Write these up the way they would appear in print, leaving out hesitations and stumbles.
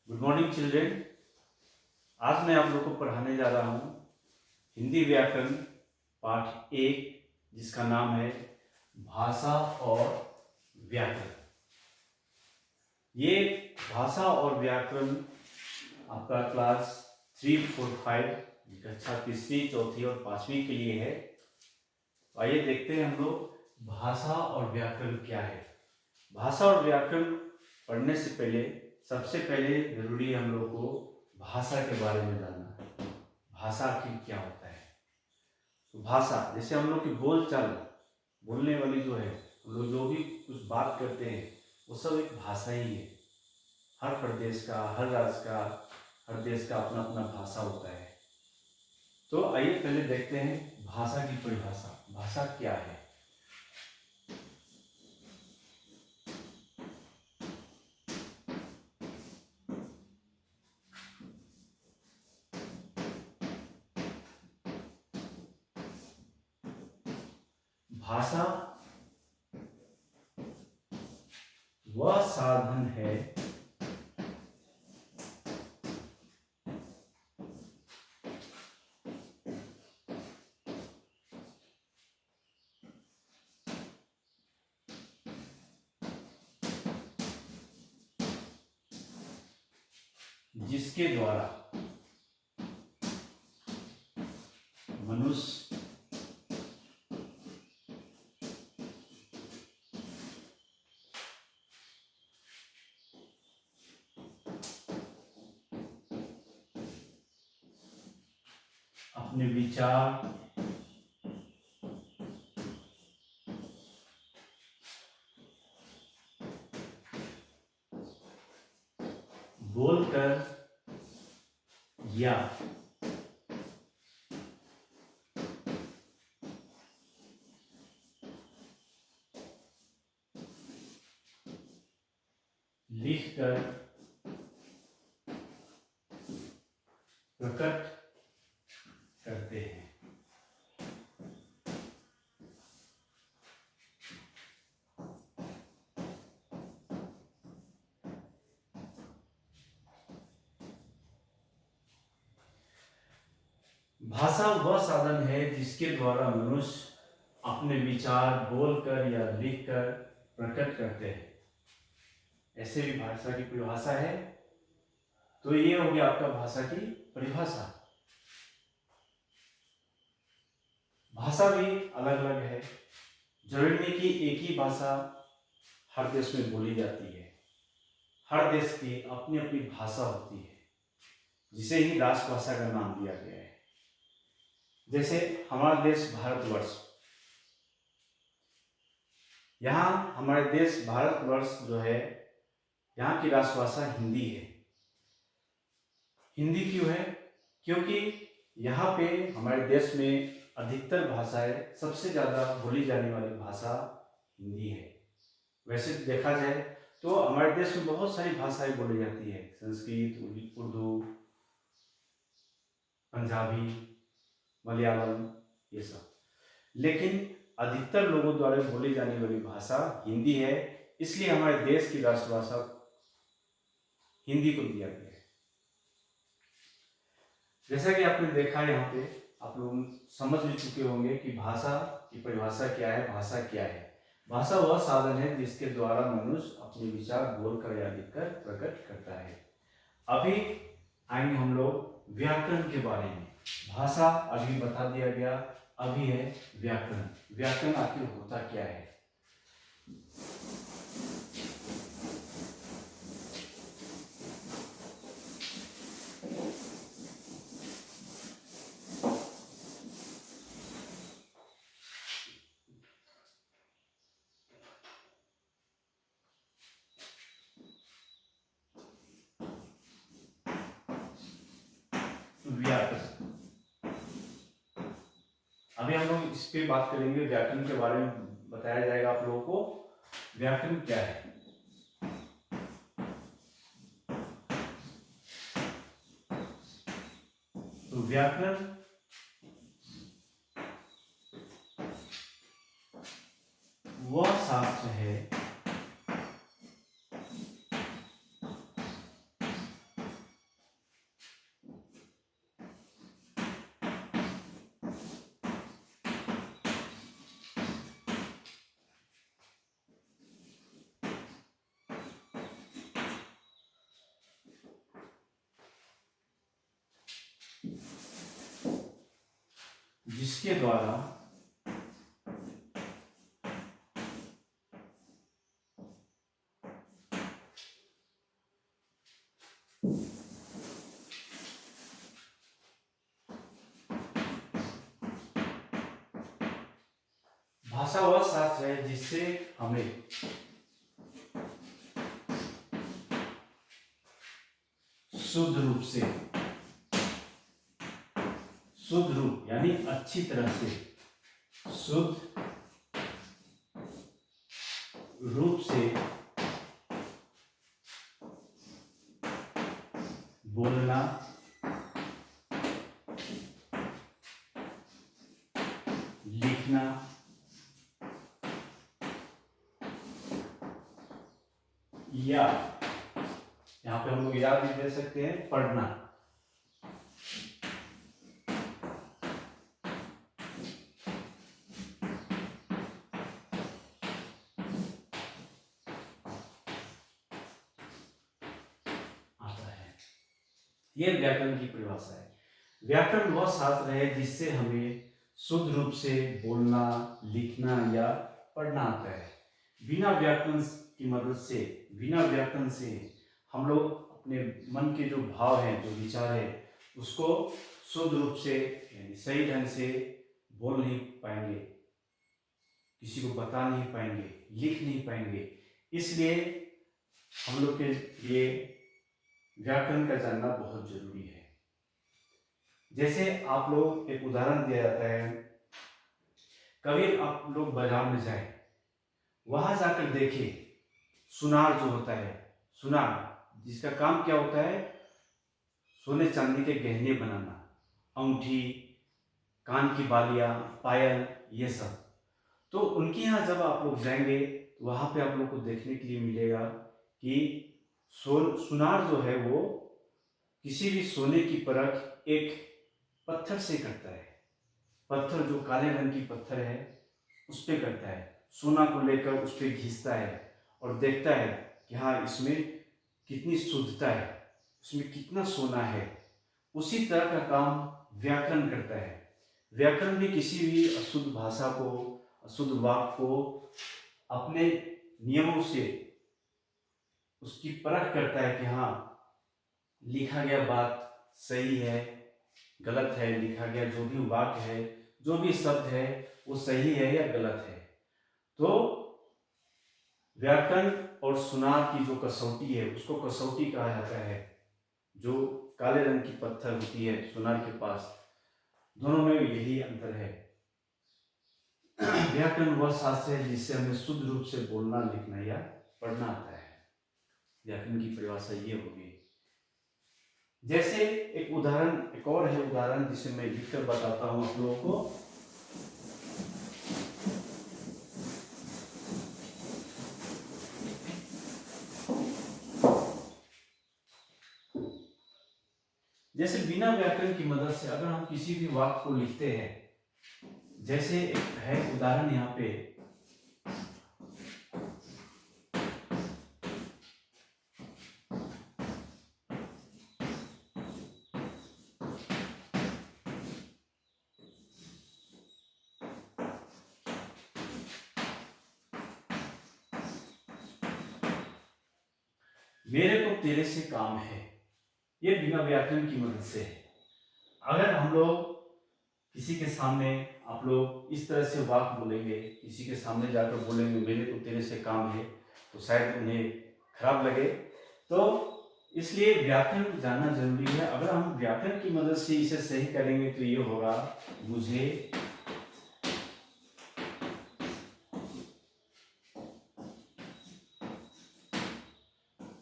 Good morning children. आज मैं आप लोगों को पढ़ाने जा रहा हूँ हिंदी व्याकरण पाठ 1, जिसका नाम है भाषा और व्याकरण। ये भाषा और व्याकरण आपका क्लास 3, 4, 5 कक्षा तीसरी, चौथी और पांचवी के लिए है। आइए देखते हैं हम लोग भाषा और व्याकरण क्या है। भाषा और व्याकरण पढ़ने से पहले सबसे पहले जरूरी है हम लोग को भाषा के बारे में जानना है। भाषा आखिर क्या होता है। तो भाषा जैसे हम लोग की बोलचाल, बोलने वाली जो है, हम लोग जो भी कुछ बात करते हैं वो सब एक भाषा ही है। हर प्रदेश का, हर राज्य का, हर देश का अपना अपना भाषा होता है। तो आइए पहले देखते हैं भाषा की परिभाषा। भाषा क्या है। भाषा वह साधन है जिसके द्वारा मनुष्य अपने विचार, बोलकर या लिखकर प्रकट करते हैं। भाषा वह साधन है जिसके द्वारा मनुष्य अपने विचार बोलकर या लिखकर प्रकट करते हैं। ऐसे भी भाषा की परिभाषा है। तो ये हो गया आपका भाषा की परिभाषा। भाषा भी अलग अलग है। जरूरी नहीं कि एक ही भाषा हर देश में बोली जाती है। हर देश की अपनी अपनी भाषा होती है, जिसे ही राष्ट्रभाषा का नाम दिया गया है। जैसे हमारा देश भारतवर्ष, यहाँ हमारे देश भारतवर्ष जो है, यहाँ की राष्ट्रभाषा हिंदी है। हिंदी क्यों है? क्योंकि यहाँ पे हमारे देश में अधिकतर भाषाएं, सबसे ज्यादा बोली जाने वाली भाषा हिंदी है। वैसे देखा जाए तो हमारे देश में बहुत सारी भाषाएं बोली जाती है, संस्कृत, उर्दू, पंजाबी, मलयालम, ये सब। लेकिन अधिकतर लोगों द्वारा बोली जाने वाली भाषा हिंदी है। इसलिए हमारे देश की राष्ट्रभाषा हिंदी को दिया गया है। जैसा कि आपने देखा यहाँ पे, आप लोग समझ भी चुके होंगे कि भाषा की परिभाषा क्या है। भाषा क्या है? भाषा वह साधन है जिसके द्वारा मनुष्य अपने विचार बोलकर या लिखकर प्रकट करता है। अभी आएंगे हम लोग व्याकरण के बारे में। भाषा अभी बता दिया गया, अभी है व्याकरण। व्याकरण आखिर होता क्या है? व्याकरण, अभी हम लोग इस पे बात करेंगे। व्याकरण के बारे में बताया जाएगा आप लोगों को। व्याकरण क्या है? तो व्याकरण वह शास्त्र है जिसके द्वारा भाषा वह शास्त्र है जिससे हमें शुद्ध रूप यानी अच्छी तरह से शुद्ध रूप से बोलना, लिखना या यहां पे हम लोग याद भी दे सकते हैं पढ़ना। ये व्याकरण की परिभाषा है। व्याकरण वह शास्त्र है जिससे हमें शुद्ध रूप से बोलना, लिखना या पढ़ना आता है। बिना व्याकरण की मदद से, बिना व्याकरण से हम लोग अपने मन के जो भाव हैं, जो विचार है, उसको शुद्ध रूप से यानी सही ढंग से बोल नहीं पाएंगे, किसी को बता नहीं पाएंगे, लिख नहीं पाएंगे। इसलिए हम लोग के लिए व्याकरण का जानना बहुत जरूरी है। जैसे आप लोग एक उदाहरण दिया जाता है, कभी आप लोग बाजार में जाए, वहां जाकर देखें सुनार जो होता है, सुनार जिसका काम क्या होता है, सोने चांदी के गहने बनाना, अंगूठी, कान की बालियां, पायल, ये सब। तो उनके यहाँ जब आप लोग जाएंगे तो वहां पे आप लोग को देखने के लिए मिलेगा कि सुनार जो है वो किसी भी सोने की परख एक पत्थर से करता है। पत्थर जो काले रंग की पत्थर है उस पे करता है, सोना को लेकर उस पे घिसता है और देखता है कि हाँ इसमें कितनी शुद्धता है, उसमें कितना सोना है। उसी तरह का काम व्याकरण करता है। व्याकरण भी किसी भी अशुद्ध भाषा को, अशुद्ध वाक्य को अपने नियमों से उसकी परख करता है कि हाँ लिखा गया बात सही है, गलत है, लिखा गया जो भी वाक्य है, जो भी शब्द है, वो सही है या गलत है। तो व्याकरण और सुनार की जो कसौटी है उसको कसौटी कहा जाता है। जो काले रंग की पत्थर होती है सुनार के पास, दोनों में यही अंतर है। व्याकरण वह शास्त्र है जिससे हमें शुद्ध रूप से बोलना, लिखना या पढ़ना आता है। व्याकरण की परिभाषा ये होगी। जैसे एक उदाहरण, एक और है उदाहरण जिसे मैं लिखकर बताता हूं आप लोगों को। जैसे बिना व्याकरण की मदद से अगर हम किसी भी वाक्य को लिखते हैं, जैसे एक है उदाहरण यहाँ पे, मेरे को तेरे से काम है। ये बिना व्याकरण की मदद से है। अगर हम लोग किसी के सामने, आप लोग इस तरह से वाक्य बोलेंगे, किसी के सामने जाकर बोलेंगे मेरे को तेरे से काम है, तो शायद उन्हें खराब लगे। तो इसलिए व्याकरण जानना जरूरी है। अगर हम व्याकरण की मदद से इसे सही करेंगे तो ये होगा, मुझे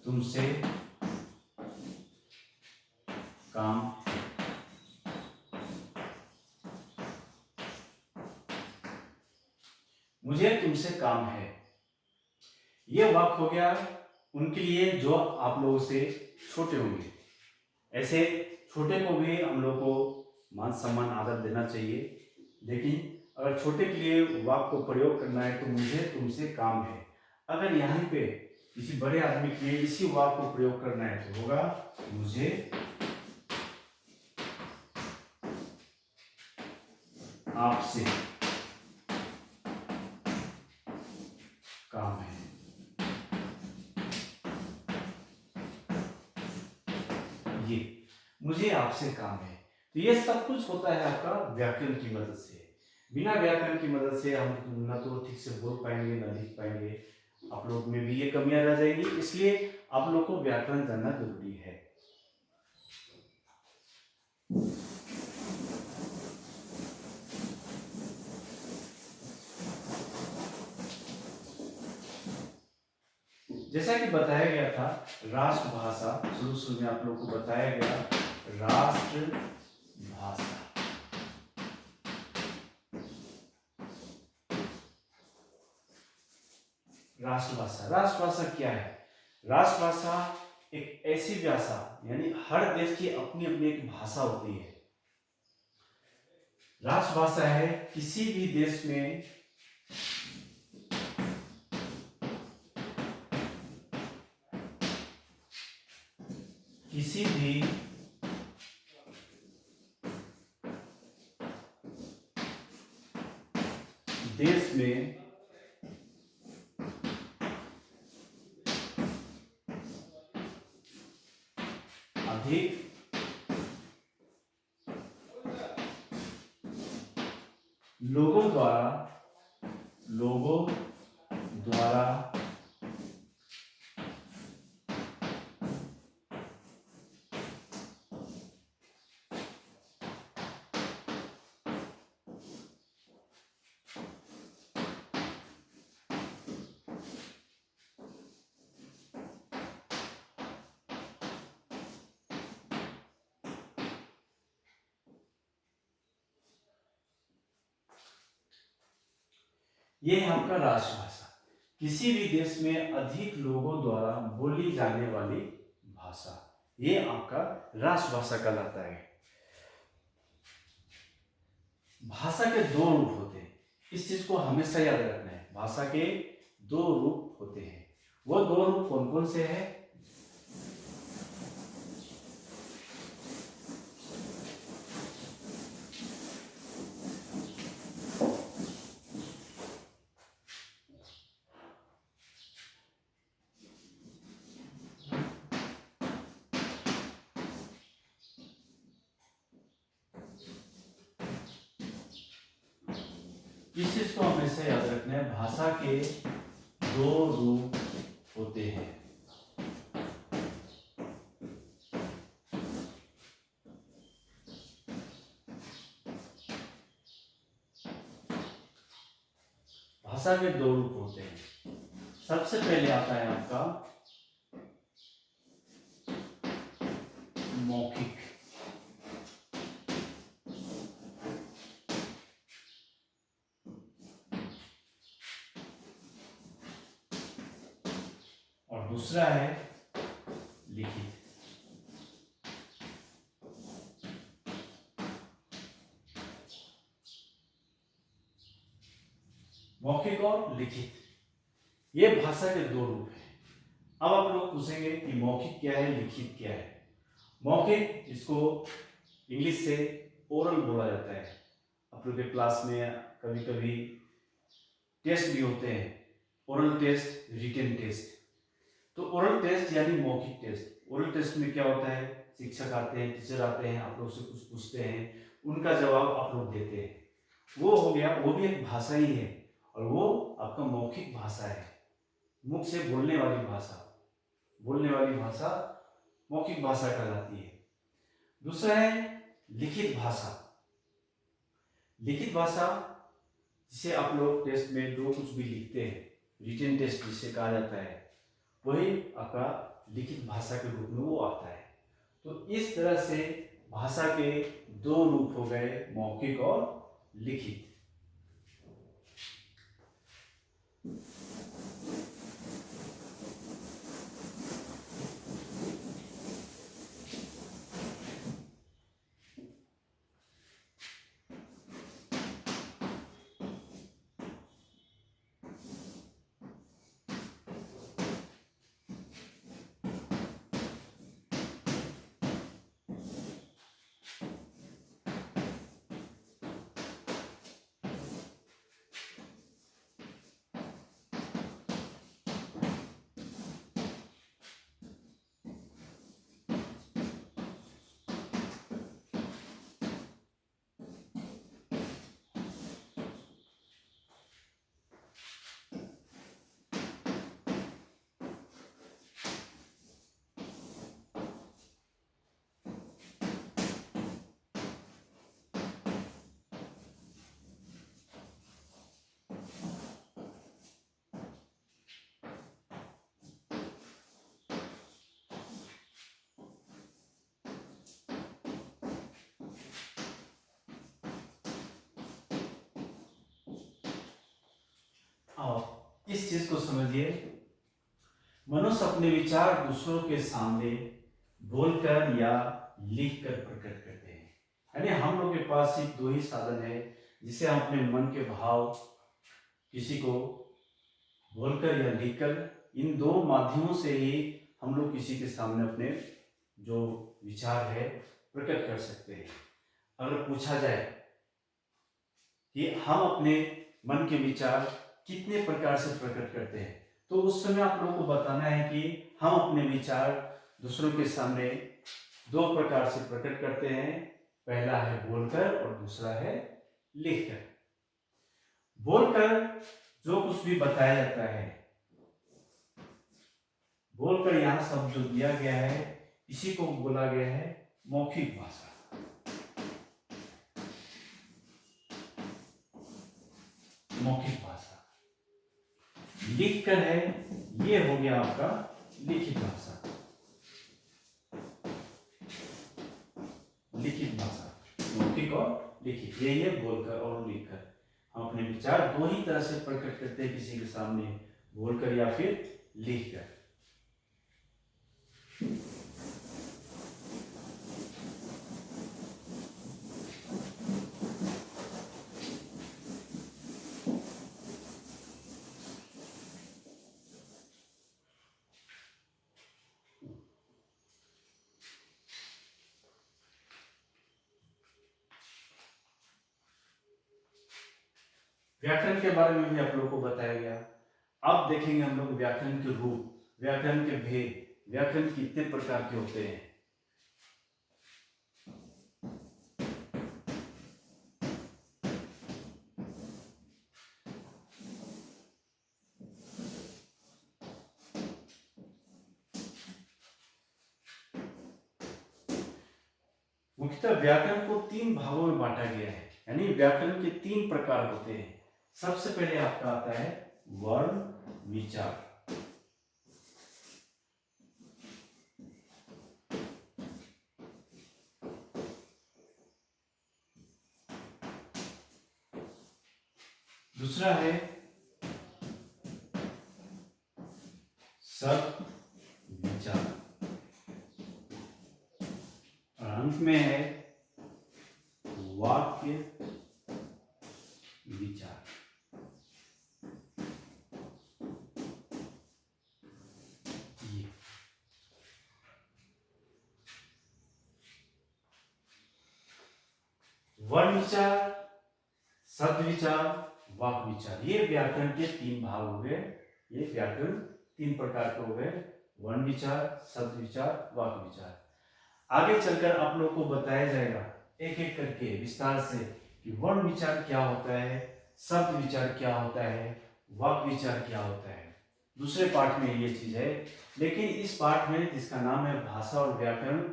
तुमसे काम, मुझे तुमसे काम है। ये वाक्य हो गया उनके लिए जो आप लोगों से छोटे होंगे। ऐसे छोटे को भी हम लोग को मान सम्मान आदर देना चाहिए, लेकिन अगर छोटे के लिए वाक्य को प्रयोग करना है तो मुझे तुमसे काम है। अगर यहाँ पे किसी बड़े आदमी के लिए इसी वाक्य को प्रयोग करना है तो होगा, मुझे आपसे काम है। ये मुझे आपसे काम है। तो ये सब कुछ होता है आपका व्याकरण की मदद से। बिना व्याकरण की मदद से हम न तो ठीक से बोल पाएंगे न लिख पाएंगे। आप लोग में भी ये कमियां रह जाएंगी, इसलिए आप लोग को व्याकरण जानना जरूरी है। जैसा कि बताया गया था राष्ट्रभाषा, शुरू में आप लोग को बताया गया राष्ट्रभाषा। राष्ट्रभाषा क्या है? राष्ट्रभाषा एक ऐसी भाषा, यानी हर देश की अपनी अपनी एक भाषा होती है। राष्ट्रभाषा है किसी भी देश में किसी भी देश में अधिक लोगों द्वारा ये है आपका राष्ट्रभाषा। किसी भी देश में अधिक लोगों द्वारा बोली जाने वाली भाषा, ये आपका राष्ट्रभाषा कहलाता है। भाषा के दो रूप होते हैं, इस चीज को हमेशा याद रखना है। भाषा के दो रूप होते हैं। वो दो रूप कौन कौन से हैं? इस चीज को हमेशा याद रखना है। भाषा के दो रूप होते हैं। भाषा के दो रूप होते हैं। सबसे पहले आता है आपका मौखिक। और दूसरा है लिखित। मौखिक और लिखित, ये भाषा के दो रूप हैं। अब आप लोग पूछेंगे कि मौखिक क्या है, लिखित क्या है? मौखिक, इसको इंग्लिश से ओरल बोला जाता है। आप लोग के क्लास में कभी कभी टेस्ट भी होते हैं, ओरल टेस्ट, रिटन टेस्ट। तो ओरल टेस्ट यानी मौखिक टेस्ट। ओरल टेस्ट में क्या होता है? शिक्षक आते हैं, टीचर आते हैं, आप लोग से कुछ पूछते हैं, उनका जवाब आप लोग देते हैं। वो हो गया, वो भी एक भाषा ही है, और वो आपका मौखिक भाषा है, मुख से बोलने वाली भाषा। बोलने वाली भाषा मौखिक भाषा कहलाती है। दूसरा है लिखित भाषा। लिखित भाषा जिसे आप लोग टेस्ट में जो कुछ भी लिखते हैं, रिटन टेस्ट जिसे कहा जाता है, वही आपका लिखित भाषा के रूप में वो आता है। तो इस तरह से भाषा के दो रूप हो गए, मौखिक और लिखित। अब इस चीज को समझिए, मनुष्य अपने विचार दूसरों के सामने बोलकर या लिखकर प्रकट करते हैं। यानी हम लोग के पास सिर्फ दो ही साधन है जिसे हम अपने मन के भाव किसी को बोलकर या लिखकर, इन दो माध्यमों से ही हम लोग किसी के सामने अपने जो विचार है प्रकट कर सकते हैं। अगर पूछा जाए कि हम अपने मन के विचार कितने प्रकार से प्रकट करते हैं, तो उस समय आप लोगों को बताना है कि हम अपने विचार दूसरों के सामने दो प्रकार से प्रकट करते हैं। पहला है बोलकर और दूसरा है लिखकर। बोलकर जो कुछ भी बताया जाता है, बोलकर यहाँ शब्द जो दिया गया है इसी को बोला गया है मौखिक भाषा। मौखिक भाषा। लिखकर है, ये हो गया आपका लिखित भाषा। लिखित भाषा, मौखिक और लिखित, यही है बोलकर और लिखकर। हम अपने विचार दो ही तरह से प्रकट करते हैं किसी के सामने, बोलकर या फिर लिखकर। व्याकरण के बारे में भी आप लोगों को बताया गया। अब देखेंगे हम लोग व्याकरण के रूप, व्याकरण के भेद, व्याकरण कितने प्रकार के होते हैं। मुख्यतः व्याकरण को तीन भागों में बांटा गया है, यानी व्याकरण के तीन प्रकार होते हैं। सबसे पहले आपका आता है वर्ण विचार। दूसरा है शब्द विचार, और अंत में है वाक्य विचार। वर्ण विचार, शब्द विचार, वाक्य विचार, ये व्याकरण के तीन भाग हो गए। ये व्याकरण तीन प्रकार के हो गए, वर्ण विचार, शब्द विचार, वाक्य विचार। आगे चलकर आप लोगों को बताया जाएगा एक एक करके विस्तार से कि वर्ण विचार क्या होता है, शब्द विचार क्या होता है, वाक्य विचार क्या होता है। दूसरे पाठ में ये चीज है, लेकिन इस पाठ में जिसका नाम है भाषा और व्याकरण,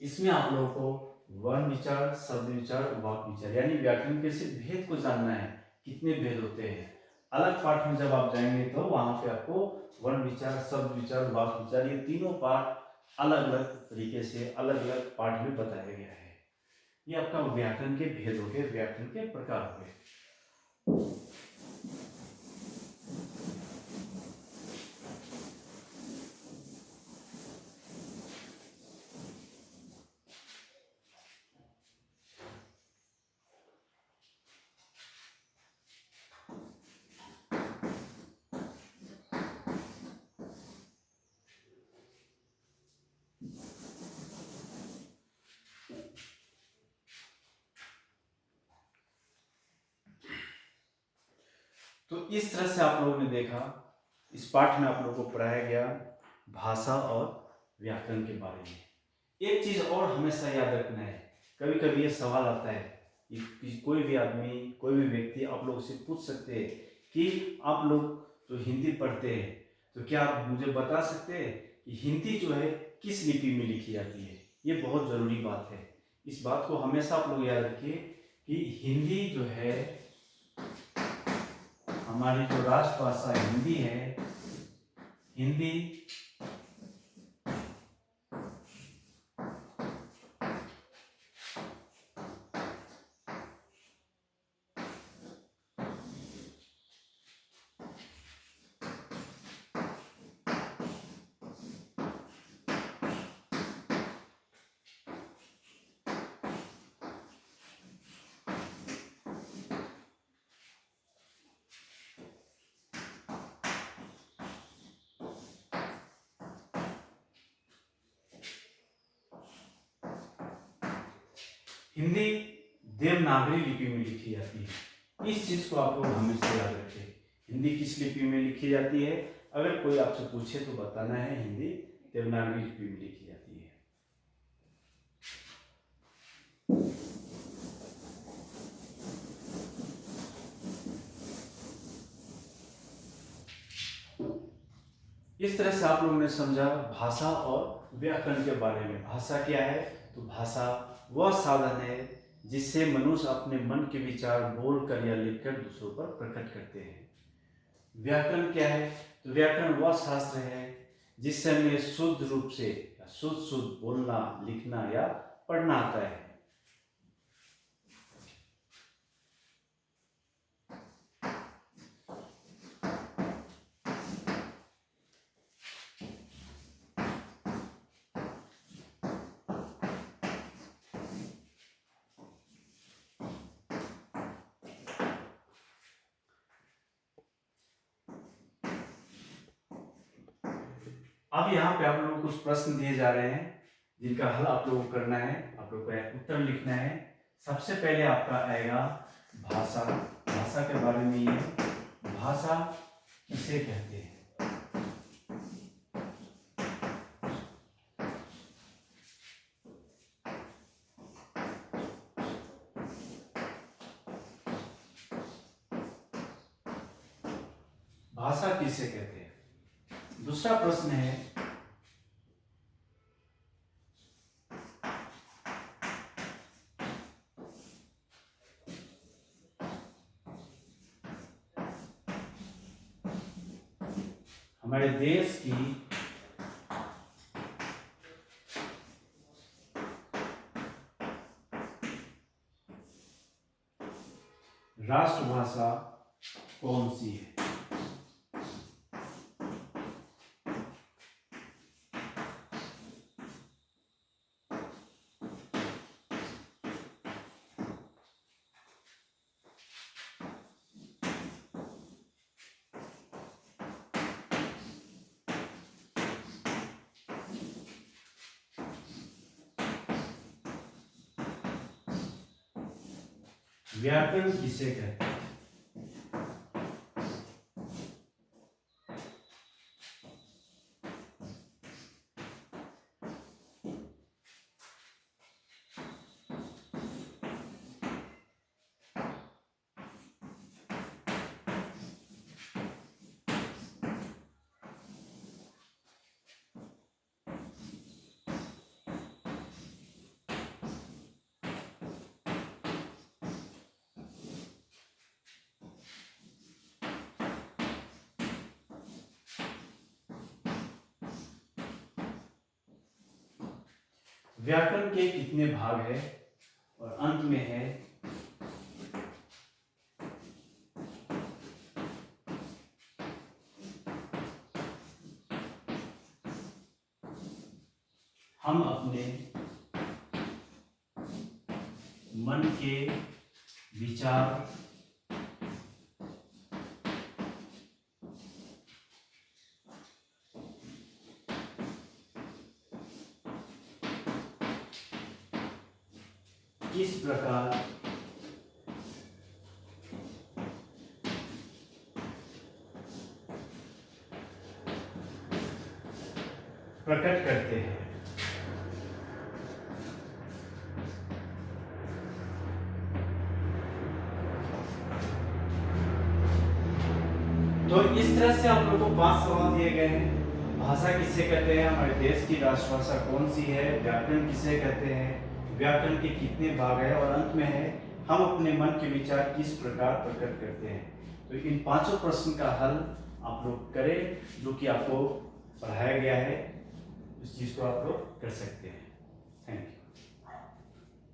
इसमें आप लोगों को वर्ण विचार, शब्द विचार, वाक्य विचार, यानी व्याकरण के सिर्फ भेद को जानना है, कितने भेद होते हैं। अलग पाठ में जब आप जाएंगे तो वहां पे आपको वर्ण विचार, शब्द विचार, वाक्य विचार, ये तीनों पाठ अलग अलग तरीके से अलग अलग पाठ में बताया गया है। ये आपका व्याकरण के भेद हो गए, व्याकरण के प्रकार हो गए। तो इस तरह से आप लोगों ने देखा, इस पाठ में आप लोगों को पढ़ाया गया भाषा और व्याकरण के बारे में। एक चीज और हमेशा याद रखना है, कभी कभी ये सवाल आता है कि कोई भी आदमी, कोई भी व्यक्ति आप लोगों से पूछ सकते हैं कि आप लोग जो हिंदी पढ़ते हैं तो क्या आप मुझे बता सकते हैं कि हिंदी जो है किस लिपि में लिखी जाती है। ये बहुत जरूरी बात है, इस बात को हमेशा आप लोग याद रखिए कि हिंदी जो है, हमारी जो राष्ट्रभाषा हिंदी है, हिंदी हिंदी देवनागरी लिपि में लिखी जाती है। इस चीज को आप लोग हमेशा याद रखें। हिंदी किस लिपि में लिखी जाती है? अगर कोई आपसे पूछे तो बताना है हिंदी देवनागरी लिपि में लिखी जाती है। इस तरह से आप लोगों ने समझा भाषा और व्याकरण के बारे में। भाषा क्या है? तो भाषा वह साधन है जिससे मनुष्य अपने मन के विचार बोलकर या लिखकर दूसरों पर प्रकट करते हैं। व्याकरण क्या है? तो व्याकरण वह शास्त्र है जिससे हमें शुद्ध रूप से शुद्ध बोलना, लिखना या पढ़ना आता है। अब यहाँ पे आप लोगों को कुछ प्रश्न दिए जा रहे हैं जिनका हल आप लोगों को करना है, आप लोगों को उत्तर लिखना है। सबसे पहले आपका आएगा भाषा। भाषा के बारे में ये, भाषा किसे कहते हैं? भाषा किसे कहते हैं? दूसरा प्रश्न है हमारे देश की राष्ट्रभाषा कौन सी है? व्याकरण किसे कहते हैं? व्याकरण के कितने भाग है? और अंत में है हम अपने मन के विचार किस प्रकार प्रकट करते हैं। तो इस तरह से आप लोगों को 5 सवाल दिए गए हैं। भाषा किसे कहते हैं? हमारे देश की राष्ट्रभाषा कौन सी है? व्याकरण किसे कहते हैं? व्याकरण के कितने भाग है? और अंत में है हम अपने मन के विचार किस प्रकार प्रकट करते हैं। तो इन 5 प्रश्न का हल आप लोग करें, जो कि आपको पढ़ाया गया है। इस चीज को आप लोग कर सकते हैं।